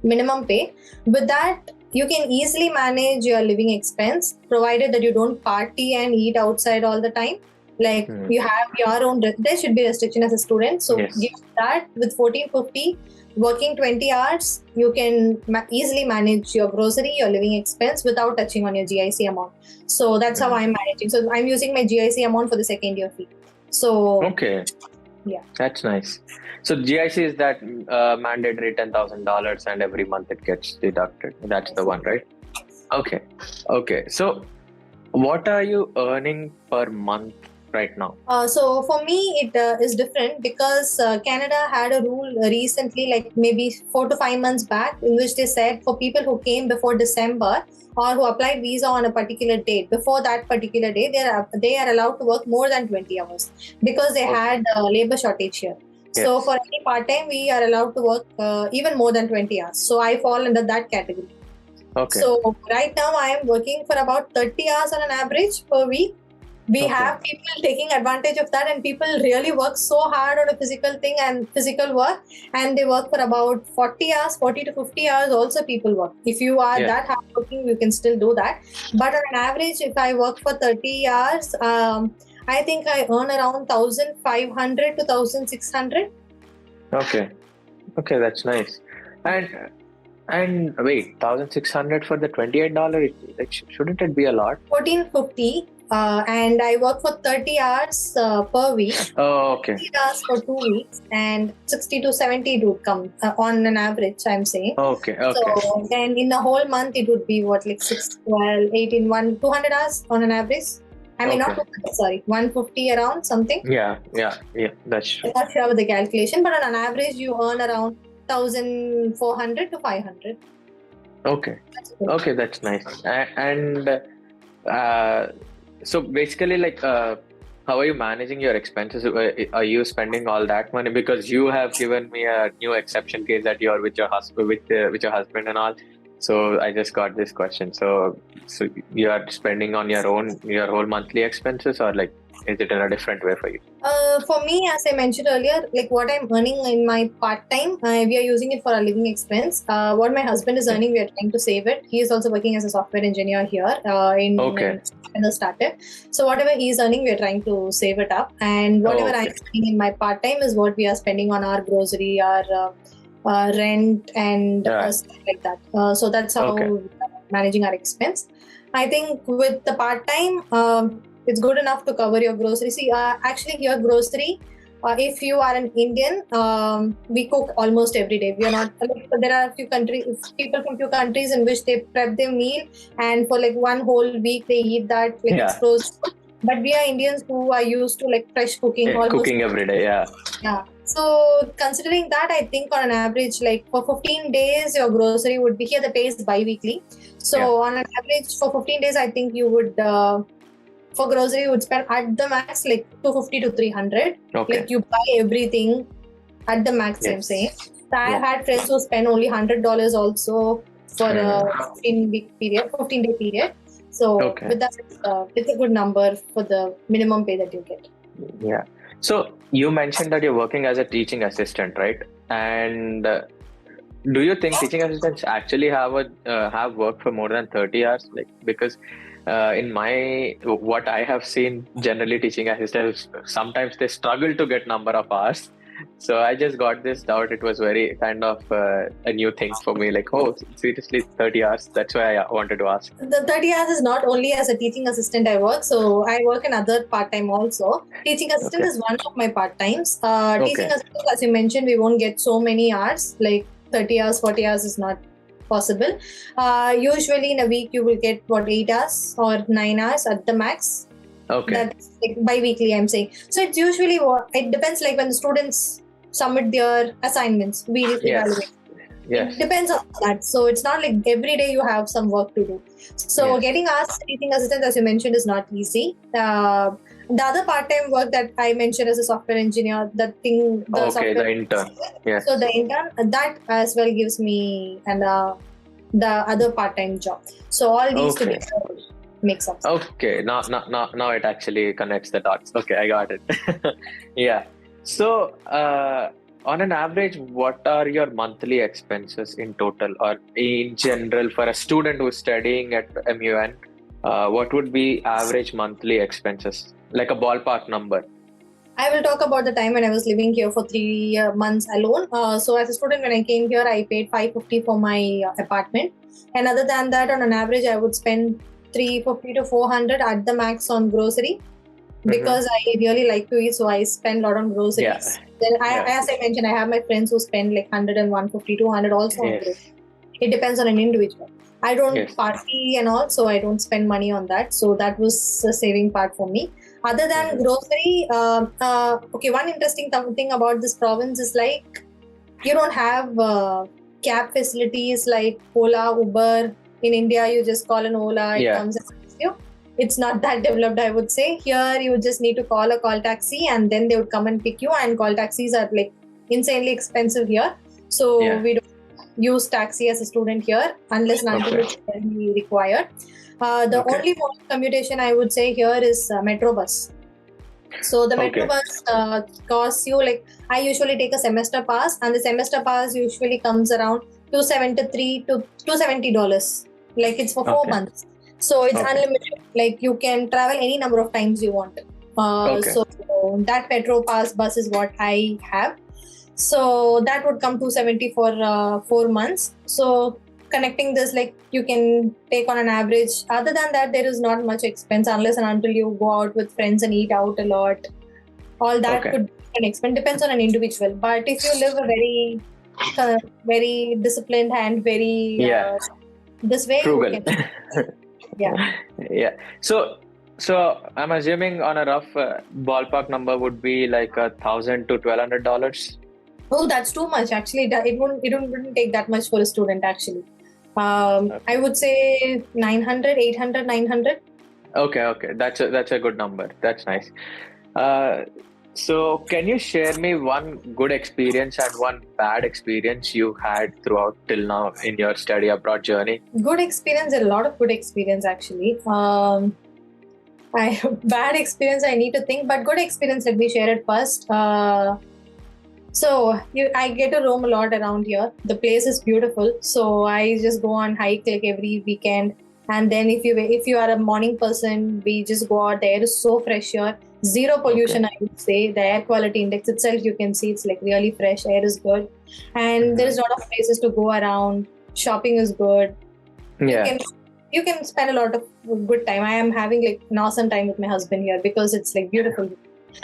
Speaker 1: minimum pay. With that, you can easily manage your living expense, provided that you don't party and eat outside all the time. Like you have your own, there should be restriction as a student. So give that with 1450, working 20 hours, you can easily manage your grocery, your living expense without touching on your GIC amount. So that's how I'm managing. So I'm using my GIC amount for the second year fee. So
Speaker 2: that's nice. So GIC is that mandatory $10,000 and every month it gets deducted. That's the one, right? Okay. So what are you earning per month right now?
Speaker 1: So for me, it is different because Canada had a rule recently, like maybe 4 to 5 months back, in which they said for people who came before December or who applied visa on a particular date, before that particular day, they are allowed to work more than 20 hours because they had labor shortage here. Yes. So for any part-time, we are allowed to work even more than 20 hours. So I fall under that category. So right now I am working for about 30 hours on an average per week. We have people taking advantage of that, and people really work so hard on a physical thing and physical work, and they work for about 40 hours, 40 to 50 hours also people work. If you are that hardworking, you can still do that. But on an average, if I work for 30 hours, I think I earn around 1,500 to 1,600.
Speaker 2: Okay, that's nice. And wait, 1,600 for the $28? Shouldn't it be a lot?
Speaker 1: 1,450. And I work for 30 hours per week. 30 hours for 2 weeks, and 60 to 70 it would come on an average, I'm saying.
Speaker 2: Okay.
Speaker 1: So then in the whole month, it would be 6, 12, 18, 200 hours on an average. I mean, not 200, sorry, 150 around something.
Speaker 2: Yeah, that's true.
Speaker 1: I'm not sure with the calculation, but on an average, you earn around 1,400 to 500.
Speaker 2: Okay, that's nice. And so basically, like, how are you managing your expenses? Are you spending all that money? Because you have given me a new exception case that you're with your husband, with your husband and all. So I just got this question. So you are spending on your whole monthly expenses, or like, is it in a different way for you?
Speaker 1: For me, as I mentioned earlier, like what I'm earning in my part-time, we are using it for our living expense. What my husband is earning, we are trying to save it. He is also working as a software engineer here in the startup. So whatever he is earning, we are trying to save it up. And whatever I'm spending in my part-time is what we are spending on our grocery, our rent, and stuff like that. So that's how we are managing our expense. I think with the part-time, it's good enough to cover your groceries. See, actually here grocery, if you are an Indian, we cook almost every day. We are not. There are a few countries, people from few countries in which they prep their meal, and for like one whole week they eat that like
Speaker 2: Yeah.
Speaker 1: it's frozen. But we are Indians who are used to like fresh cooking almost.
Speaker 2: Cooking every day, yeah.
Speaker 1: Yeah. So considering that, I think on an average, like for 15 days, your grocery would be here. The pay is bi-weekly. So on an average for 15 days, I think you would. For grocery, you would spend at the max like 250 to 300.
Speaker 2: Okay.
Speaker 1: Like you buy everything at the max. I'm saying. So I had friends who spend only $100 also for a 15-day period. So with that, it's a good number for the minimum pay that you get.
Speaker 2: Yeah. So you mentioned that you're working as a teaching assistant, right? And do you think teaching assistants actually have work for more than 30 hours? Like, because in what I have seen, generally teaching assistants, sometimes they struggle to get number of hours. So I just got this doubt. It was very kind of a new thing for me. Like, oh, seriously, 30 hours. That's why I wanted to ask.
Speaker 1: The 30 hours is not only as a teaching assistant I work. So I work in other part-time also. Teaching assistant is one of my part-times. Teaching assistant, as you mentioned, we won't get so many hours. Like 30 hours, 40 hours is not possible. Usually in a week, you will get 8 hours or 9 hours at the max.
Speaker 2: Okay.
Speaker 1: That's like bi-weekly, I'm saying. So it's usually it depends, like when the students submit their assignments, we evaluate.
Speaker 2: Yes.
Speaker 1: It depends on that. So it's not like every day you have some work to do. So getting asked teaching assistant, as you mentioned, is not easy. The other part-time work that I mentioned as a software engineer, the intern.
Speaker 2: Yes.
Speaker 1: So the intern, that as well gives me the other part-time job. So all these together makes up.
Speaker 2: Okay, now it actually connects the dots. Okay, I got it. Yeah. So on an average, what are your monthly expenses in total or in general for a student who's studying at MUN? What would be average monthly expenses, like a ballpark number?
Speaker 1: I will talk about the time when I was living here for 3 months alone. So as a student, when I came here, I paid $550 for my apartment. And other than that, on an average, I would spend $350 to $400 at the max on grocery. Because I really like to eat, so I spend a lot on groceries. Then as I mentioned, I have my friends who spend like $100 and $150, $200 also on groceries. It depends on an individual. I don't party and all, so I don't spend money on that. So that was a saving part for me. Other than grocery, one interesting thing about this province is like you don't have cab facilities like Ola, Uber. In India, you just call an Ola, it comes and picks you. It's not that developed, I would say. Here, you just need to call a call taxi and then they would come and pick you. And call taxis are like insanely expensive here. So we don't use taxi as a student here unless and until it's very required. The only mode of commutation I would say here is Metro bus. So the Metro bus costs you, like I usually take a semester pass, and the semester pass usually comes around $273 to $270. Like it's for 4 months. So it's unlimited. Like you can travel any number of times you want. So that Metro pass bus is what I have. So that would come $270 for 4 months. So connecting this, like you can take on an average. Other than that, there is not much expense unless and until you go out with friends and eat out a lot. All that could be an expense. Depends on an individual. But if you live a very disciplined and very this way,
Speaker 2: frugal.
Speaker 1: You can,
Speaker 2: So I'm assuming on a rough ballpark number would be like $1,000 to $1,200.
Speaker 1: Oh, that's too much. Actually, it wouldn't take that much for a student. Actually, I would say 900, 800, 900.
Speaker 2: Okay. That's a good number. That's nice. So can you share me one good experience and one bad experience you had throughout till now in your study abroad journey?
Speaker 1: Good experience, a lot of good experience actually. Bad experience, I need to think, but good experience, let me share it first. I get to roam a lot around here. The place is beautiful, so I just go on hike like every weekend. And then if you are a morning person, we just go out. The air is so fresh here. Zero pollution, I would say. The air quality index itself, you can see it's like really fresh. Air is good, and there is a lot of places to go around. Shopping is good. you can spend a lot of good time. I am having like an awesome time with my husband here because it's like beautiful.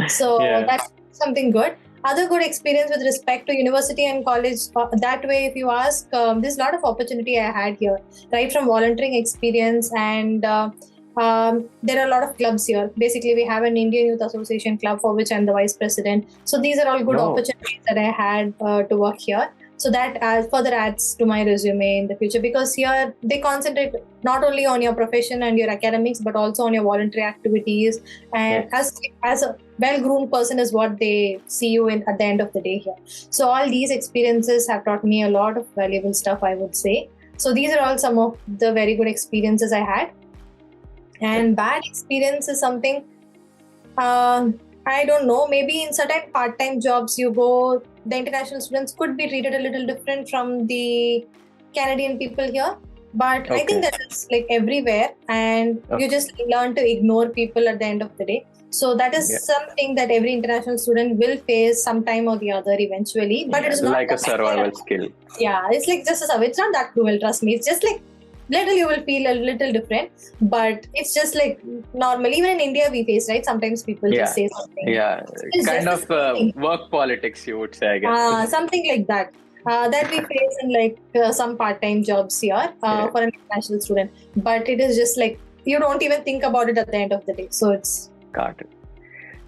Speaker 1: So that's something good. Other good experience with respect to university and college, that way, if you ask, there's a lot of opportunity I had here, right from volunteering experience, and there are a lot of clubs here. Basically, we have an Indian Youth Association club for which I'm the vice president. So these are all good opportunities that I had to work here. So that further adds to my resume in the future, because here they concentrate not only on your profession and your academics, but also on your voluntary activities. And as a well-groomed person is what they see you in at the end of the day here. So all these experiences have taught me a lot of valuable stuff, I would say. So these are all some of the very good experiences I had. And bad experience is something, I don't know, maybe in certain part-time jobs you go, the international students could be treated a little different from the Canadian people here. But I think that is like everywhere, and you just learn to ignore people at the end of the day. So that is something that every international student will face sometime or the other eventually. But it is not
Speaker 2: like a survival skill.
Speaker 1: Yeah, it's like just it's not that cruel, trust me. It's just like little you will feel a little different, but it's just like normal. Even in India we face, right? Sometimes people just say something.
Speaker 2: Yeah, kind of work politics, you would say, I guess.
Speaker 1: Something like that. That we face in like some part-time jobs here for an international student. But it is just like, you don't even think about it at the end of the day. So it's...
Speaker 2: Got it.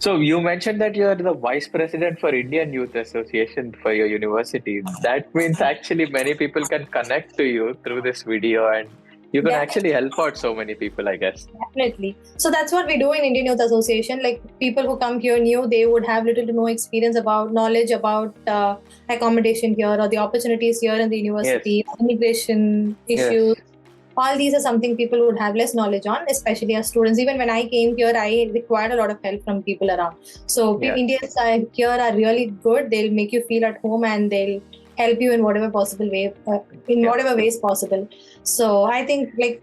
Speaker 2: So you mentioned that you're the vice president for Indian Youth Association for your university. That means actually many people can connect to you through this video, and you can actually help out so many people, I guess.
Speaker 1: Definitely. So that's what we do in Indian Youth Association. Like people who come here new, they would have little to no knowledge about accommodation here or the opportunities here in the university, immigration issues. All these are something people would have less knowledge on, especially as students. Even when I came here, I required a lot of help from people around. So Indians here are really good. They'll make you feel at home, and they'll help you in whatever possible way, whatever ways possible. So I think like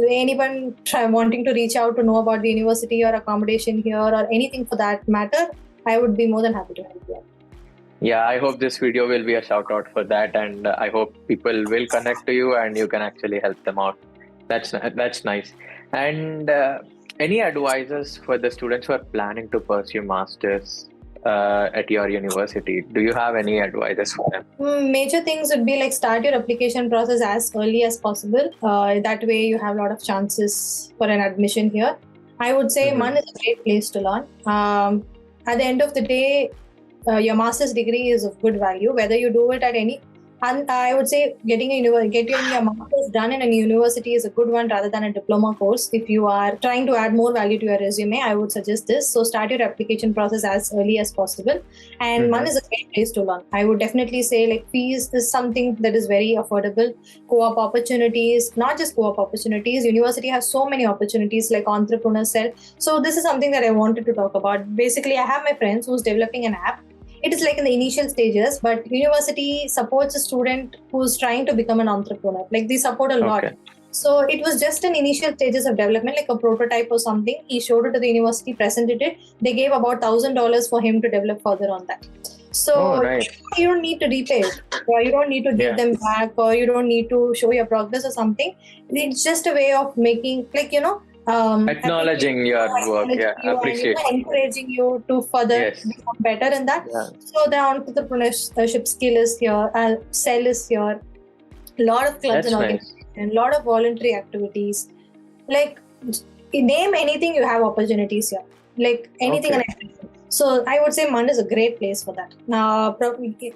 Speaker 1: anyone wanting to reach out to know about the university or accommodation here or anything for that matter, I would be more than happy to help you.
Speaker 2: Yeah, I hope this video will be a shout out for that, and I hope people will connect to you and you can actually help them out. That's nice. And any advices for the students who are planning to pursue masters at your university? Do you have any advices for them?
Speaker 1: Major things would be like start your application process as early as possible. That way you have a lot of chances for an admission here. I would say MUN is a great place to learn. At the end of the day, your master's degree is of good value, whether you do it at any. And I would say getting your master's done in a university is a good one rather than a diploma course. If you are trying to add more value to your resume, I would suggest this. So start your application process as early as possible. And MUN is a great place to learn. I would definitely say like fees is something that is very affordable. Co-op opportunities, not just co-op opportunities. University has so many opportunities like entrepreneur cell. So this is something that I wanted to talk about. Basically, I have my friends who's developing an app. It is like in the initial stages, but university supports a student who's trying to become an entrepreneur. Like they support a lot. So it was just in initial stages of development, like a prototype or something. He showed it to the university, presented it. They gave about $1,000 for him to develop further on that. So you don't need to repay it, or you don't need to give them back, or you don't need to show your progress or something. It's just a way of making, like,
Speaker 2: acknowledging your work, appreciate,
Speaker 1: encouraging you to further become better in that. So the entrepreneurship skill is here, cell is here, a lot of clubs and organizations, a lot of voluntary activities. Like name anything, you have opportunities here. Like anything and everything. So I would say MUN is a great place for that. Now,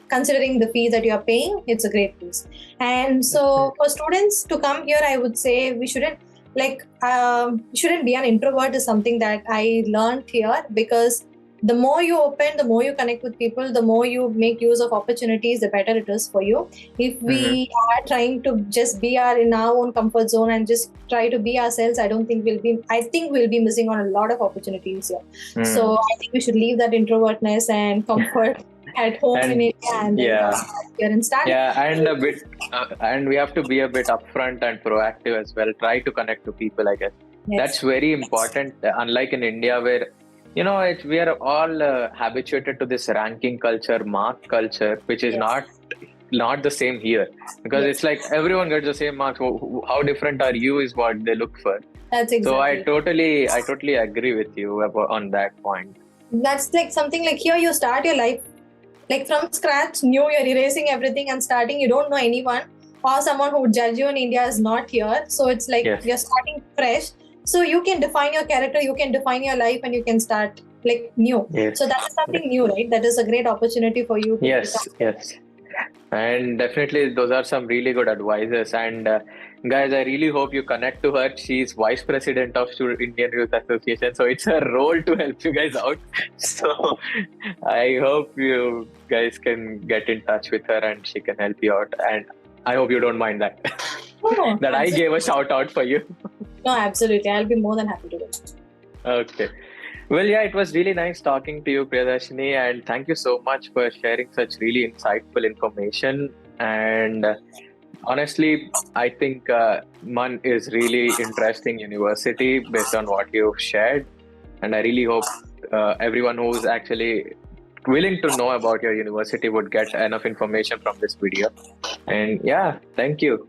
Speaker 1: considering the fee that you are paying, it's a great place. And so for students to come here, I would say we shouldn't be an introvert is something that I learned here, because the more you open, the more you connect with people, the more you make use of opportunities, the better it is for you. If we are trying to just be in our own comfort zone and just try to be ourselves, I think we'll be missing on a lot of opportunities here. So I think we should leave that introvertness and comfort at home in India and here and start.
Speaker 2: And we have to be a bit upfront and proactive as well. Try to connect to people, I guess. That's very important. Unlike in India, where we are all habituated to this ranking culture, mark culture, which is not not the same here, because
Speaker 1: Yes.
Speaker 2: it's like everyone gets the same marks. How different are you is what they look for.
Speaker 1: That's
Speaker 2: So I
Speaker 1: exactly.
Speaker 2: totally agree with you on that point.
Speaker 1: That's like something like here you start your life like from scratch, new, you're erasing everything and starting. You don't know anyone, or someone who would judge you in India is not here. So it's like
Speaker 2: Yes.
Speaker 1: you're starting fresh. So you can define your character, you can define your life, and you can start like new.
Speaker 2: Yes.
Speaker 1: So that is something new, right? That is a great opportunity for you to
Speaker 2: Yes. Yes. And definitely, those are some really good advices. And guys, I really hope you connect to her. She's vice president of Indian Youth Association, so it's her role to help you guys out. So I hope you guys can get in touch with her and she can help you out. And I hope you don't mind that
Speaker 1: Oh,
Speaker 2: that I gave a shout out for you.
Speaker 1: no, absolutely. I'll be more than happy to do it.
Speaker 2: Okay. Well, yeah, it was really nice talking to you, Priyadharsshini, and thank you so much for sharing such really insightful information. And honestly, I think MUN is really interesting university based on what you've shared, and I really hope everyone who's actually willing to know about your university would get enough information from this video. And yeah, thank you.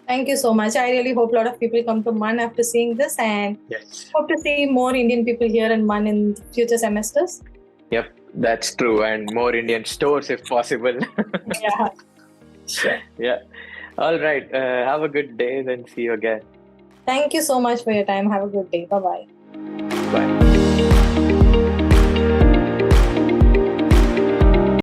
Speaker 1: Thank you so much. I really hope a lot of people come to MUN after seeing this, and
Speaker 2: Yes.
Speaker 1: hope to see more Indian people here in MUN in future semesters.
Speaker 2: Yep, that's true, and more Indian stores if possible.
Speaker 1: Yeah. Sure.
Speaker 2: Yeah. All right. Have a good day. Then see you again.
Speaker 1: Thank you so much for your time. Have a good day. Bye-bye.
Speaker 2: Bye.